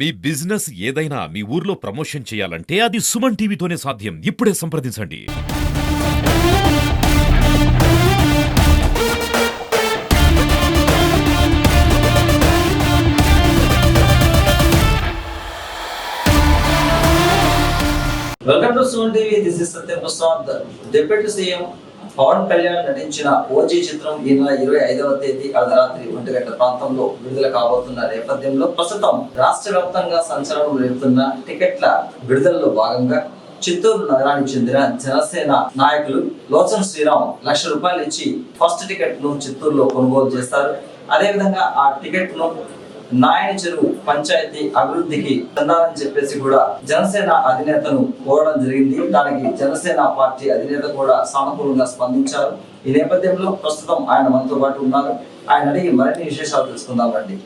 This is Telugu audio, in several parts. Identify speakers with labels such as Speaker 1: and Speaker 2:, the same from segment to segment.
Speaker 1: మీ బిజినెస్ ఏదైనా మీ ఊర్లో ప్రమోషన్ చేయాలంటే అది సుమన్ టీవీతోనే సాధ్యం. ఇప్పుడే సంప్రదించండి.
Speaker 2: Welcome to Suman TV. This is Satya Prasad. Deputy CM Pawan Kalyan నటించిన ఓజీ చిత్రం ఈ నెల 25వ తేదీ అర్ధరాత్రి 1 గంటల ప్రాంతంలో విడుదల కాబోతున్న నేపథ్యంలో ప్రస్తుతం రాష్ట్ర వ్యాప్తంగా సంచలనం రేపుతున్న టికెట్ల విడుదలలో భాగంగా చిత్తూరు నగరానికి చెందిన జనసేన నాయకులు లోచన్ శ్రీరామ్ ₹1,00,000 ఇచ్చి ఫస్ట్ టికెట్ ను చిత్తూరులో కొనుగోలు చేస్తారు. అదేవిధంగా ఆ టికెట్ ను నాయని చెరువు పంచాయతీ అభివృద్ధికి చెందాలని చెప్పేసి కూడా జనసేన అధినేతను కోరడం జరిగింది. దానికి జనసేన పార్టీ అధినేత కూడా సానుకూలంగా స్పందించారు. ఈ నేపథ్యంలో ప్రస్తుతం ఆయన మనతో పాటు ఉన్నారు. ఆయన అడిగి మరిన్ని విశేషాలు తెలుసుకుందాం రండి.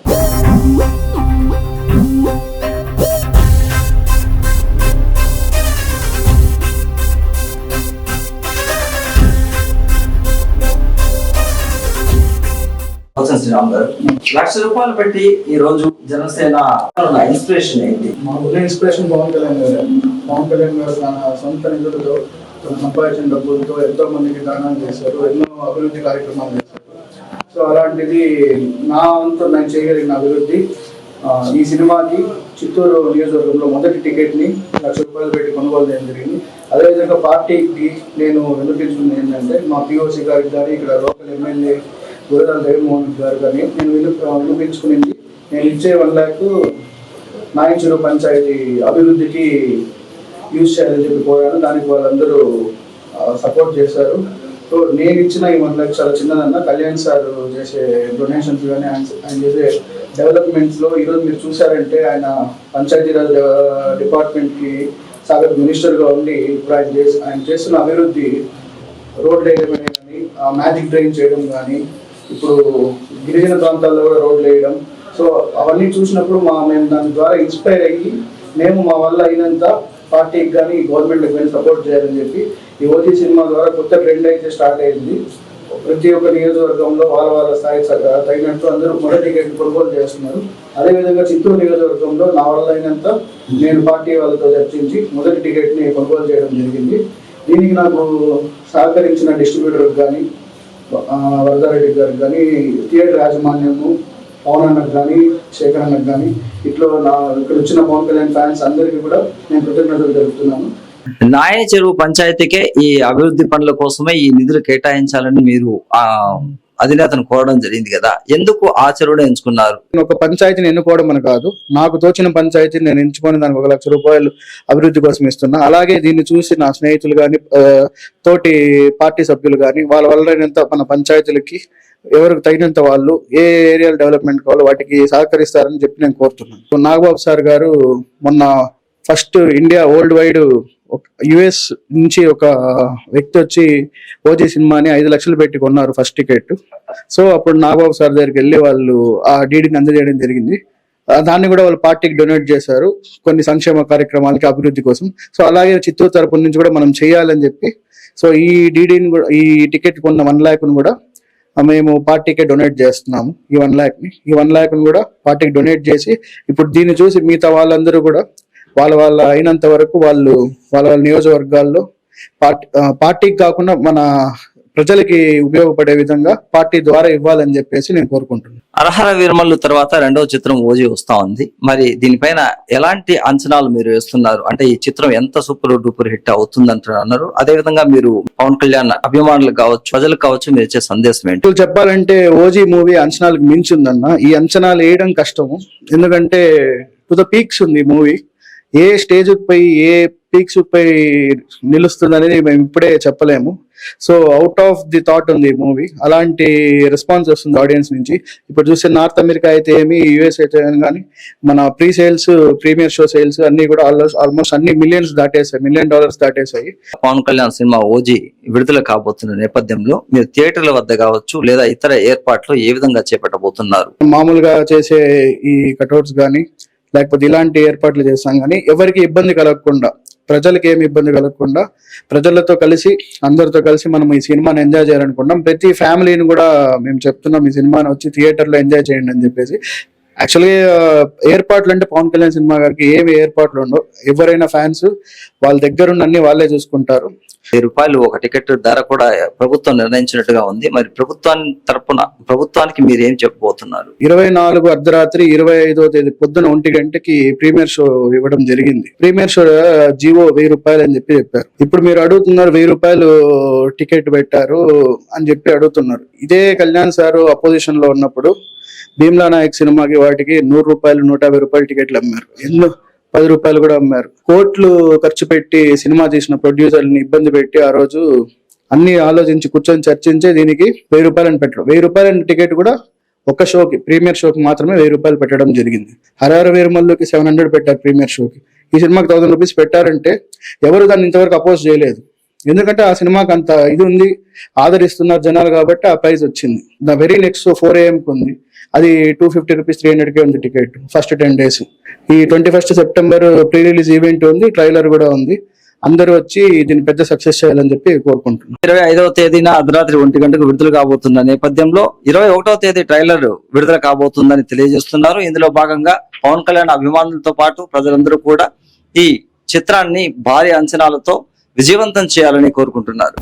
Speaker 2: శ్రీరామ్ గారు, ₹1,00,000 పెట్టి ఈ రోజు జనసేన ఇన్స్పిరేషన్ ఏంటి?
Speaker 3: మాకున్న ఇన్స్పిరేషన్ పవన్ కళ్యాణ్ గారు. పవన్ కళ్యాణ్ గారు తన సొంత నిధులతో సంపాదించిన డబ్బులతో ఎంతో మందికి దానం చేశారు, ఎన్నో అభివృద్ధి కార్యక్రమాలు చేశారు. సో అలాంటిది నా వంతు నేను చేయగలిగిన అభివృద్ధి ఈ సినిమాకి చిత్తూరు నియోజకవర్గంలో మొదటి టికెట్ని ₹1,00,000 పెట్టి కొనుగోలు చేయడం జరిగింది. అదేవిధంగా పార్టీకి నేను వినిపించుకుంది ఏంటంటే మా పిఓసి గారికి కానీ ఇక్కడ లోకల్ ఎమ్మెల్యే గురజాల జగన్మోహన్ గారు కానీ నేను వినిపించుకునేది నేను ఇచ్చే ₹1,00,000 నాయని చెరువు పంచాయతీ అభివృద్ధికి యూజ్ చేయాలని చెప్పి కోరాను. దానికి వాళ్ళందరూ సపోర్ట్ చేశారు. సో నేను ఇచ్చిన ఈ ₹1,00,000 చాలా చిన్నదన్న. కళ్యాణ్ సార్ చేసే డొనేషన్స్ కానీ ఆయన చేసే డెవలప్మెంట్స్లో ఈరోజు మీరు చూసారంటే ఆయన పంచాయతీరాజ్ డిపార్ట్మెంట్కి సాగర్ మినిస్టర్గా ఉండి ఇప్పుడు ఆయన చేస్తున్న అభివృద్ధి రోడ్లు వేయడమే కానీ మ్యాజిక్ డ్రైన్ చేయడం కానీ ఇప్పుడు గిరిజన ప్రాంతాల్లో కూడా రోడ్లు వేయడం. సో అవన్నీ చూసినప్పుడు మేము దాని ద్వారా ఇన్స్పైర్ అయ్యి మేము మా వల్ల అయినంత పార్టీకి కానీ గవర్నమెంట్కి కానీ సపోర్ట్ చేయాలని చెప్పి ఈ ఓజీ సినిమా ద్వారా కొత్త ట్రెండ్ అయితే స్టార్ట్ అయింది. ప్రతి ఒక్క నియోజకవర్గంలో వాళ్ళ స్థాయి తగినట్టు అందరూ మొదటి టికెట్ కొనుగోలు చేస్తున్నారు. అదేవిధంగా చిత్తూరు నియోజకవర్గంలో నా వల్ల అయినంత నేను పార్టీ వాళ్ళతో చర్చించి మొదటి టికెట్ని కొనుగోలు చేయడం జరిగింది. దీనికి నాకు సహకరించిన డిస్ట్రిబ్యూటర్కి కానీ వరదారెడ్డి గారికి కానీ థియేటర్ యాజమాన్యము పవన్ అన్నకు కానీ శేఖర్ అన్నకు కానీ ఇట్లా ఇక్కడ వచ్చిన పవన్ కళ్యాణ్ ఫ్యాన్స్ అందరికీ కూడా నేను కృతజ్ఞతలు తెలుపుతున్నాను.
Speaker 2: నాయని చెరువు పంచాయతీకే ఈ అభివృద్ధి పనుల కోసమే ఈ నిధులు కేటాయించాలని మీరు అధినేతను కోరడం జరిగింది కదా, ఎందుకు ఆ చెరువును ఎంచుకున్నారు?
Speaker 3: ఒక పంచాయతీని ఎన్నుకోవడం అని కాదు, నాకు తోచిన పంచాయతీని నేను ఎంచుకొని దానికి ₹1,00,000 అభివృద్ధి కోసం ఇస్తున్నా. అలాగే దీన్ని చూసి నా స్నేహితులు కానీ తోటి పార్టీ సభ్యులు కానీ వాళ్ళ వల్ల మన పంచాయతీలకి ఎవరికి తగినంత వాళ్ళు ఏ ఏరియా డెవలప్మెంట్ కావాలో వాటికి సహకరిస్తారని చెప్పి నేను కోరుతున్నాను. నాగబాబు సార్ గారు మొన్న first India world wide US నుంచి ఒక వ్యక్తి వచ్చి ఓజీ సినిమాని ₹5,00,000 పెట్టి కొన్నారు ఫస్ట్ టికెట్. సో అప్పుడు నాగబాబు సార్ దగ్గరికి వెళ్ళి వాళ్ళు ఆ డీడీని అందజేయడం జరిగింది. దాన్ని కూడా వాళ్ళు పార్టీకి డొనేట్ చేశారు కొన్ని సంక్షేమ కార్యక్రమాలకి అభివృద్ధి కోసం. సో అలాగే చిత్తూరు తరపు నుంచి కూడా మనం చేయాలని చెప్పి సో ఈ డీడీని కూడా ఈ టికెట్ కొన్న ₹1,00,000 కూడా మేము పార్టీకే డొనేట్ చేస్తున్నాము. ఈ ₹1,00,000 కూడా పార్టీకి డొనేట్ చేసి ఇప్పుడు దీన్ని చూసి మిగతా వాళ్ళందరూ కూడా వాళ్ళ అయినంత వరకు వాళ్ళ నియోజకవర్గాల్లో పార్టీకి కాకుండా మన ప్రజలకి ఉపయోగపడే విధంగా పార్టీ ద్వారా ఇవ్వాలని చెప్పేసి నేను కోరుకుంటున్నాను.
Speaker 2: అర్హర వీరమల్లు తర్వాత రెండవ చిత్రం ఓజీ వస్తా ఉంది. మరి దీనిపైన ఎలాంటి అంచనాలు మీరు వేస్తున్నారు? అంటే ఈ చిత్రం ఎంత సూపర్ డూపర్ హిట్ అవుతుందంటున్నారు. అదే విధంగా మీరు పవన్ కళ్యాణ్ అభిమానులు కావచ్చు, ప్రజలకు కావచ్చు, మీరు ఇచ్చే సందేశం ఏంటి?
Speaker 3: చెప్పాలంటే ఓజీ మూవీ అంచనాలకు మించిందన్న. ఈ అంచనాలు వేయడం కష్టము, ఎందుకంటే టు ద పీక్స్ ఉంది మూవీ. ఏ స్టేజ్ పోయి ఏ పీక్స్ పోయి నిలుస్తుంది అనేది మేము ఇప్పుడే చెప్పలేము. So out of the thought ఉంది మూవీ. అలాంటి రెస్పాన్స్ వస్తుంది ఆడియన్స్ నుంచి. ఇప్పుడు చూస్తే నార్త్ అమెరికా అయితే ఏమి, US అయితే కానీ మన pre sales, premiere show sales అన్ని కూడా ఆల్మోస్ట్ అన్ని $1,000,000 దాటేసాయి.
Speaker 2: పవన్ కళ్యాణ్ సినిమా ఓజీ విడుదల కాబోతున్న నేపథ్యంలో మీరు థియేటర్ల వద్ద కావచ్చు లేదా ఇతర ఏర్పాట్లు ఏ విధంగా చేపట్టబోతున్నారు?
Speaker 3: మామూలుగా చేసే ఈ కట్అవుట్స్ కానీ లేకపోతే ఇలాంటి ఏర్పాట్లు చేస్తాం కానీ ఎవరికి ఇబ్బంది కలగకుండా, ప్రజలకి ఏమి ఇబ్బంది కలగకుండా ప్రజలతో కలిసి అందరితో కలిసి మనం ఈ సినిమాని ఎంజాయ్ చేయాలనుకుంటాం. ప్రతి ఫ్యామిలీని కూడా మేము చెప్తున్నాం ఈ సినిమాని వచ్చి థియేటర్లో ఎంజాయ్ చేయండి అని చెప్పేసి. యాక్చువల్గా ఏర్పాట్లు అంటే పవన్ కళ్యాణ్ సినిమా గారికి ఏమి ఏర్పాట్లు ఉండవు. ఎవరైనా ఫ్యాన్స్ వాళ్ళ దగ్గర ఉన్న అన్ని వాళ్ళే చూసుకుంటారు.
Speaker 2: రూపాయలు ఒక టికెట్ ధర కూడా ప్రభుత్వం నిర్ణయించినట్టుగా ఉంది. మరి ప్రభుత్వానికి మీరు ఏం చెప్పబోతున్నారు?
Speaker 3: 24 అర్ధరాత్రి 25వ తేదీ పొద్దున 1 గంటకి ప్రీమియర్ షో ఇవ్వడం జరిగింది. ప్రీమియర్ షో జీవో 1000 రూపాయలు అని చెప్పారు. ఇప్పుడు మీరు అడుగుతున్నారు 1000 రూపాయలు టికెట్ పెట్టారు అని చెప్పి అడుగుతున్నారు. ఇదే కళ్యాణ్ సార్ అపోజిషన్ లో ఉన్నప్పుడు భీమ్లా నాయక్ సినిమాకి వాటికి 100 రూపాయలు 150 రూపాయలు టికెట్లు అమ్మారు. ఎన్నో 10 రూపాయలు కూడా అమ్మారు. కోట్లు ఖర్చు పెట్టి సినిమా తీసిన ప్రొడ్యూసర్ని ఇబ్బంది పెట్టి ఆ రోజు అన్ని ఆలోచించి కూర్చొని చర్చించి దీనికి 1000 రూపాయలని పెట్టడం. 1000 రూపాయల టికెట్ కూడా ఒక షోకి ప్రీమియర్ షోకి మాత్రమే 1000 రూపాయలు పెట్టడం జరిగింది. హరహర వీరమల్లుకి 700 పెట్టారు ప్రీమియర్ షోకి. ఈ సినిమాకి 1000 రూపీస్ పెట్టారంటే ఎవరు దాన్ని ఇంతవరకు అపోజ్ చేయలేదు. ఎందుకంటే ఆ సినిమాకి అంత ఇది ఉంది, ఆదరిస్తున్నారు జనాలు కాబట్టి ఆ ప్రైజ్ వచ్చింది. ద వెరీ నెక్స్ట్ 4 AM ఉంది, అది 250 రూపీస్ 300 ఉంది టికెట్ ఫస్ట్ 10 days. ఈ 21 సెప్టెంబర్ ప్రీ రిలీజ్ ఈవెంట్ ఉంది, ట్రైలర్ కూడా ఉంది. అందరూ వచ్చి దీన్ని పెద్ద సక్సెస్ చేయాలని చెప్పి కోరుకుంటున్నాను.
Speaker 2: 25వ తేదీన అర్ధరాత్రి 1 గంటకు విడుదల కాబోతున్న నేపథ్యంలో 21వ తేదీ ట్రైలర్ విడుదల కాబోతుందని తెలియజేస్తున్నారు. ఇందులో భాగంగా పవన్ కళ్యాణ్ అభిమానులతో పాటు ప్రజలందరూ కూడా ఈ చిత్రాన్ని భారీ అంచనాలతో విజయవంతం చేయాలని కోరుకుంటున్నారు.